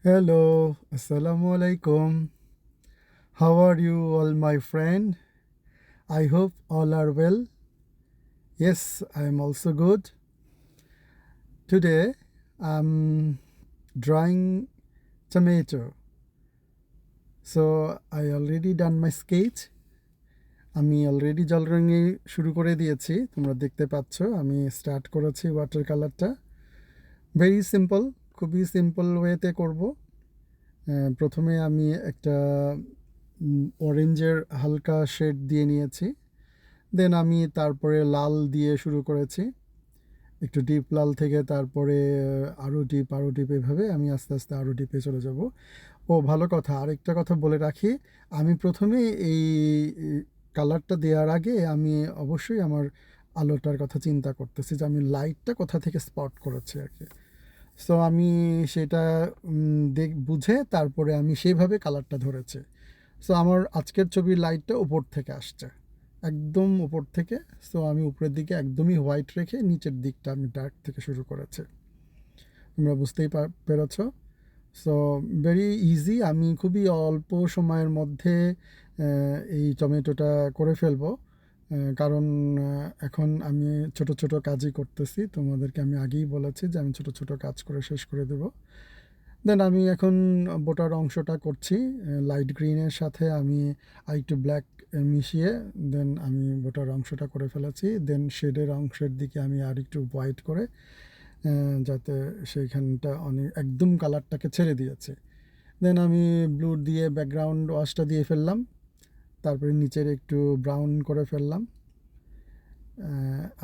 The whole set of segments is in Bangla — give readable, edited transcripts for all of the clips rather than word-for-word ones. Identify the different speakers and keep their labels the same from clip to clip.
Speaker 1: Hello, Assalamu alaikum. How are you all, my friend? I hope all are well. Yes, I am also good. Today, I'm drawing tomato. So I already done my sketch. আমি অলরেডি জল রঙে শুরু করে দিয়েছি, তোমরা দেখতে পাচ্ছ। আমি স্টার্ট করেছি ওয়াটার কালারটা। ভেরি সিম্পল, খুবই সিম্পল ওয়েতে করব। প্রথমে আমি একটা অরেঞ্জের হালকা শেড দিয়ে নিয়েছি। দেন আমি তারপরে লাল দিয়ে শুরু করেছি, একটু ডিপ লাল থেকে তারপরে আরও ডিপ এভাবে আমি আস্তে আস্তে আরও ডিপে চলে যাব। ও ভালো কথা, আরেকটা কথা বলে রাখি, আমি প্রথমে এই কালারটা দেওয়ার আগে আমি অবশ্যই আমার আলোটার কথা চিন্তা করতেছি যে আমি লাইটটা কোথা থেকে স্পট করেছি আর কি। সো আমি সেটা বুঝে তারপরে আমি সেইভাবে কালারটা ধরেছি। সো আমার আজকের ছবির লাইটটা উপর থেকে আসছে, একদম উপর থেকে। সো আমি উপরের দিকে একদমই হোয়াইট রেখে নিচের দিকটা আমি ডার্ক থেকে শুরু করেছি। তোমরা বুঝতেই পেরেছ। সো ভেরি ইজি, আমি খুবই অল্প সময়ের মধ্যে এই টমেটোটা করে ফেলবো। কারণ এখন আমি ছোট ছোট কাজই করতেছি, তোমাদেরকে আমি আগেই বলেছি যে আমি ছোট ছোট কাজ করে শেষ করে দেব। দেন আমি এখন বোটার অংশটা করছি লাইট গ্রিনের সাথে আমি আরেকটু ব্ল্যাক মিশিয়ে। দেন আমি বোটার অংশটা করে ফেলেছি। দেন শেডের অংশের দিকে আমি আর একটু হোয়াইট করে যাতে সেইখানটা অনেক একদম কালারটাকে ছেড়ে দিয়েছে। দেন আমি ব্লু দিয়ে ব্যাকগ্রাউন্ড ওয়াশটা দিয়ে ফেললাম। তারপরে নিচের একটু ব্রাউন করে ফেললাম।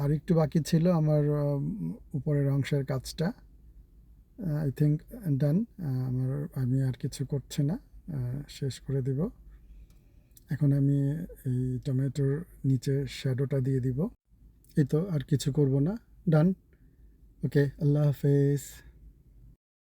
Speaker 1: আর একটু বাকি ছিল আমার উপরের অংশের কাজটা। আই থিঙ্ক ডান। আমি আর কিছু করছি না, শেষ করে দিব। এখন আমি এই টমেটোর নিচে শ্যাডোটা দিয়ে দিব। এই তো, আর কিছু করব না। ডান। ওকে, আল্লাহ হাফেজ।